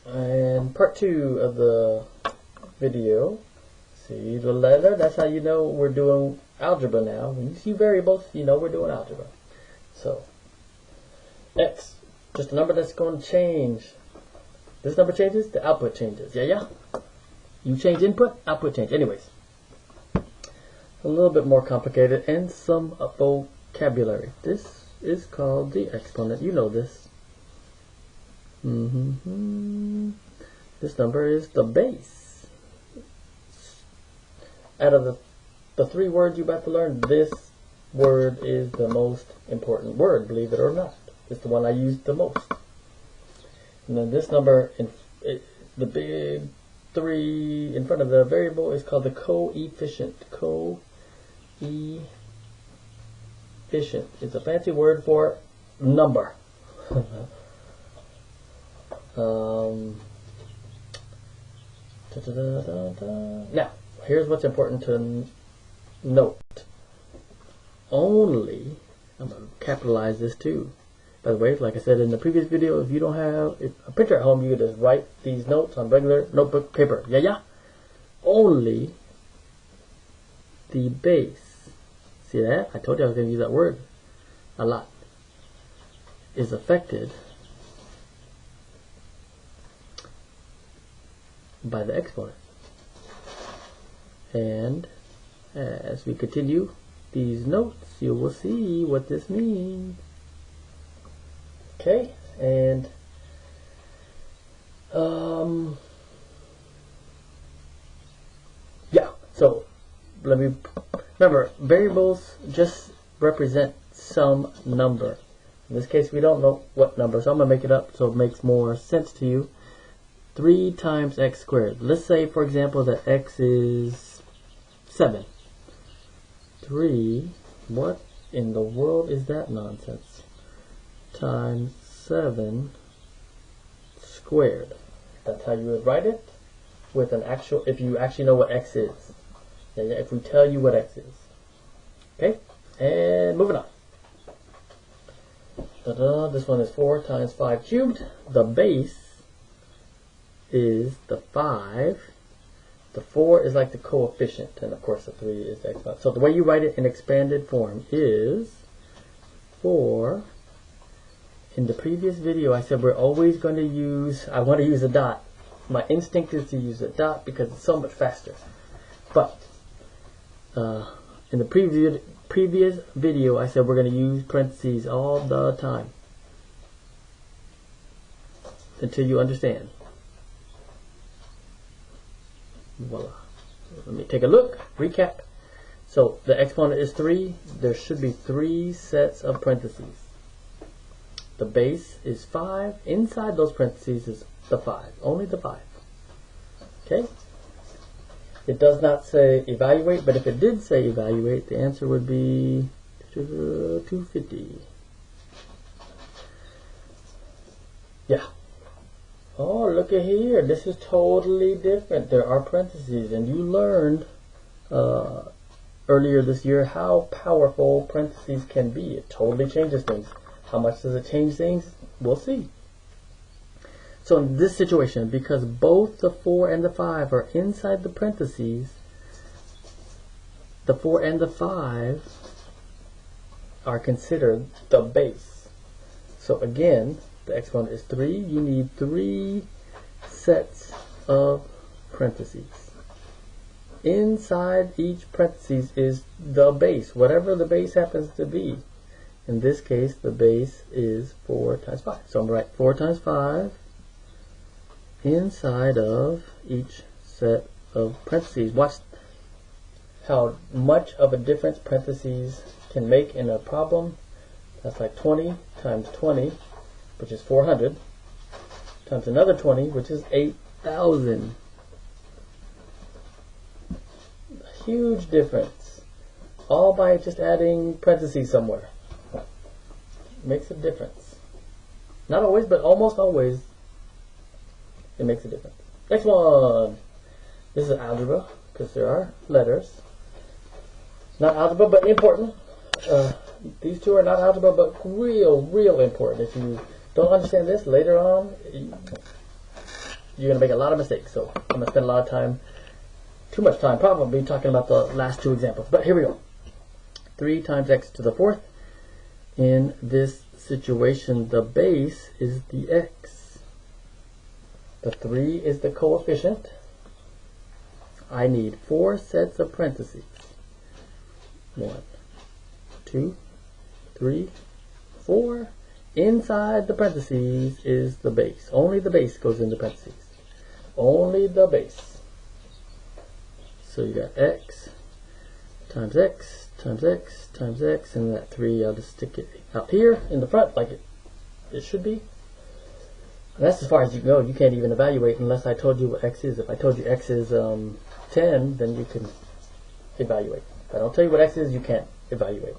And part 2 of the video, see the letter, that's how you know we're doing algebra now. When you see variables, you know we're doing algebra. So, x, just a number that's going to change. This number changes, the output changes. Yeah? You change input, output change. Anyways, a little bit more complicated and some vocabulary. This is called the exponent. You know this. This number is the base. Out of the 3 words you're about to learn, this word is the most important word, believe it or not. It's the one I use the most. And then this number, the big 3 in front of the variable, is called the coefficient. Coefficient. It's a fancy word for number. Now, here's what's important to note. Only, I'm going to capitalize this too. By the way, like I said in the previous video, if you don't have a printer at home, you can just write these notes on regular notebook paper. Yeah? Only the base. See that? I told you I was going to use that word a lot. Is affected by the exponent. And as we continue these notes, you will see what this means. Okay, and yeah, so let me remember, variables just represent some number. In this case, we don't know what number, so I'm going to make it up so it makes more sense to you. 3 times x squared. Let's say, for example, that x is 7. 3, what in the world is that nonsense? Times 7 squared. That's how you would write it with an actual, if you actually know what x is. Yeah, if we tell you what x is. Okay, and moving on. This one is 4 times 5 cubed. The base is the 5. The 4 is like the coefficient, and of course the 3 is the exponent. So the way you write it in expanded form is 4. In the previous video I said we're always going to use, I want to use a dot. My instinct is to use a dot because it's so much faster. But in the previous video I said we're going to use parentheses all the time until you understand. Voila. Let me take a look. Recap. So the exponent is 3. There should be 3 sets of parentheses. The base is 5. Inside those parentheses is the 5. Only the 5. Okay? It does not say evaluate, but if it did say evaluate, the answer would be 250. Yeah. Oh, look at here. This is totally different. There are parentheses, and you learned earlier this year how powerful parentheses can be. It totally changes things. How much does it change things? We'll see. So in this situation, because both the 4 and the 5 are inside the parentheses, the 4 and the 5 are considered the base. So again, the exponent is 3. You need 3 sets of parentheses. Inside each parentheses is the base, whatever the base happens to be. In this case, the base is 4 times 5. So I'm going to write 4 times 5 inside of each set of parentheses. Watch how much of a difference parentheses can make in a problem. That's like 20 times 20, which is 400, times another 20, which is 8,000. A huge difference. All by just adding parentheses somewhere. Makes a difference. Not always, but almost always it makes a difference. Next one. This is algebra, because there are letters. Not algebra, but important. These two are not algebra, but real important. If you don't understand this later on, you're going to make a lot of mistakes. So I'm going to spend a lot of time, too much time probably, talking about the last two examples. But here we go. 3 times x to the 4th. In this situation, the base is the x. The 3 is the coefficient. I need 4 sets of parentheses. 1, 2, 3, 4. Inside the parentheses is the base. Only the base goes into parentheses. Only the base. So you got x times x times x times x, and that 3, I'll just stick it out here in the front like it should be. And that's as far as you can go. You can't even evaluate unless I told you what x is. If I told you x is 10, then you can evaluate. If I don't tell you what x is, you can't evaluate.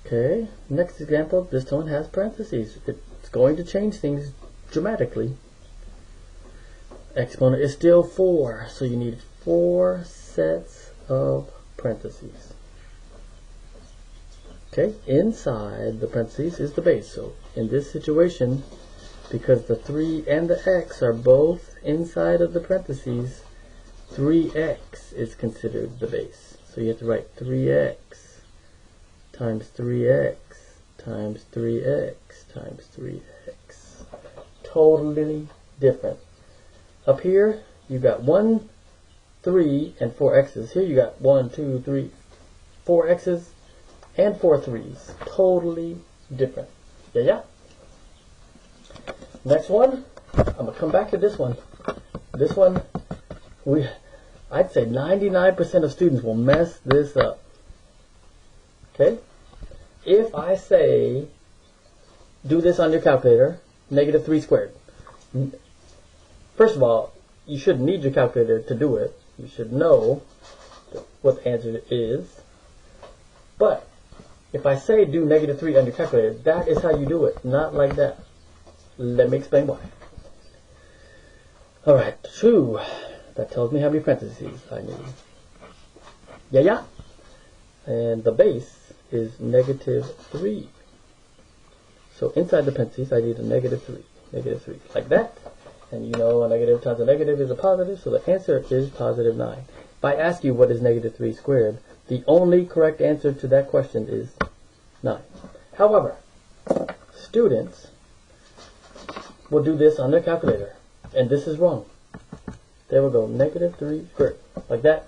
Okay, next example, this one has parentheses. It's going to change things dramatically. Exponent is still 4, so you need 4 sets of parentheses. Okay, inside the parentheses is the base. So in this situation, because the 3 and the x are both inside of the parentheses, 3x is considered the base. So you have to write 3x times 3x times 3x times 3x. Totally different. Up here, you got 1, 3, and 4 x's. Here you got 1, 2, 3, 4 x's and 4 3's. Totally different. Yeah. Next one, I'm going to come back to this one. This one, I'd say 99% of students will mess this up. Okay? If I say, do this on your calculator, -3 squared. First of all, you shouldn't need your calculator to do it. You should know what the answer is. But if I say do -3 on your calculator, that is how you do it, not like that. Let me explain why. Alright, 2. That tells me how many parentheses I need. Yeah. And the base is -3. So inside the parentheses, I need a -3. -3. Like that. And you know a negative times a negative is a positive, so the answer is positive 9. If I ask you what is -3 squared, the only correct answer to that question is 9. However, students will do this on their calculator, and this is wrong. They will go -3 squared, like that.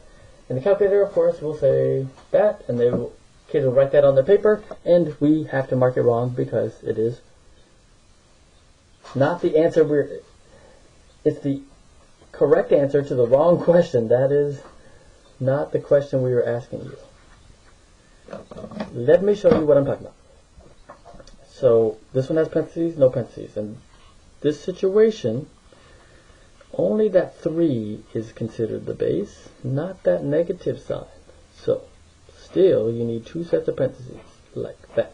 And the calculator, of course, will say that, and kids will write that on their paper, and we have to mark it wrong because it is not the answer it's the correct answer to the wrong question. That is not the question we were asking you. Let me show you what I'm talking about. So this one has parentheses, no parentheses. And this situation, only that 3 is considered the base, not that negative sign. So still you need 2 sets of parentheses, like that.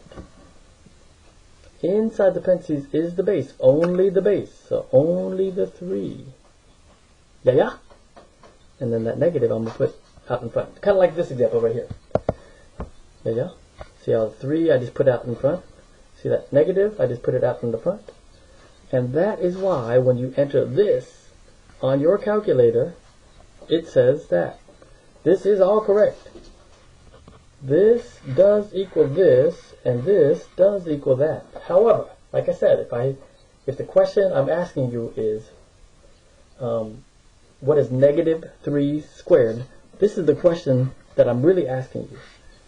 Inside the parentheses is the base, only the base, so only the 3. Yeah. And then that negative I'm going to put out in front. Kind of like this example right here. Yeah. See how the 3 I just put out in front? See that negative? I just put it out in the front. And that is why when you enter this on your calculator, it says that. This is all correct. This does equal this, and this does equal that. However, like I said, if the question I'm asking you is, what is -3 squared? This is the question that I'm really asking you.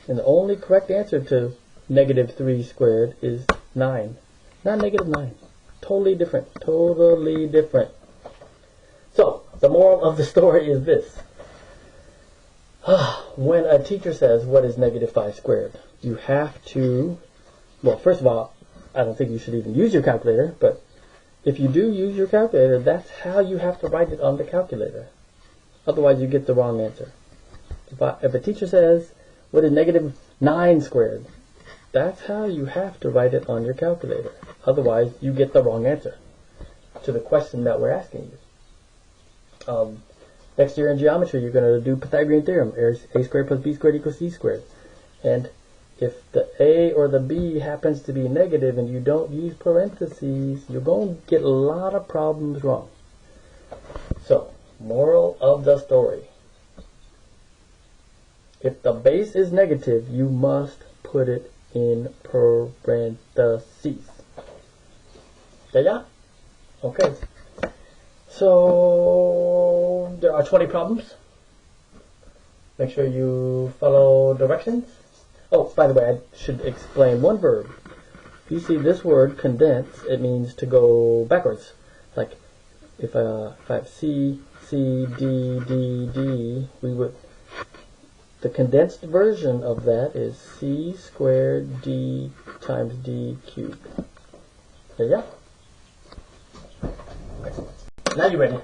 And the only correct answer to -3 squared is 9. Not -9. Totally different. Totally different. So, the moral of the story is this. When a teacher says, what is -5 squared? You have to, well, first of all, I don't think you should even use your calculator, but if you do use your calculator, that's how you have to write it on the calculator. Otherwise, you get the wrong answer. If a teacher says, what is -9 squared? That's how you have to write it on your calculator. Otherwise, you get the wrong answer to the question that we're asking you. Next year in geometry, you're going to do Pythagorean theorem. A squared plus b squared equals c squared. And if the a or the b happens to be negative and you don't use parentheses, you're going to get a lot of problems wrong. So, moral of the story. If the base is negative, you must put it in parentheses. Yeah? Okay. So, there are 20 problems. Make sure you follow directions. Oh, by the way, I should explain one verb. If you see this word, condense, it means to go backwards. Like, if I have C, C, D, D, D, the condensed version of that is C squared D times D cubed. There you go. Now you're ready.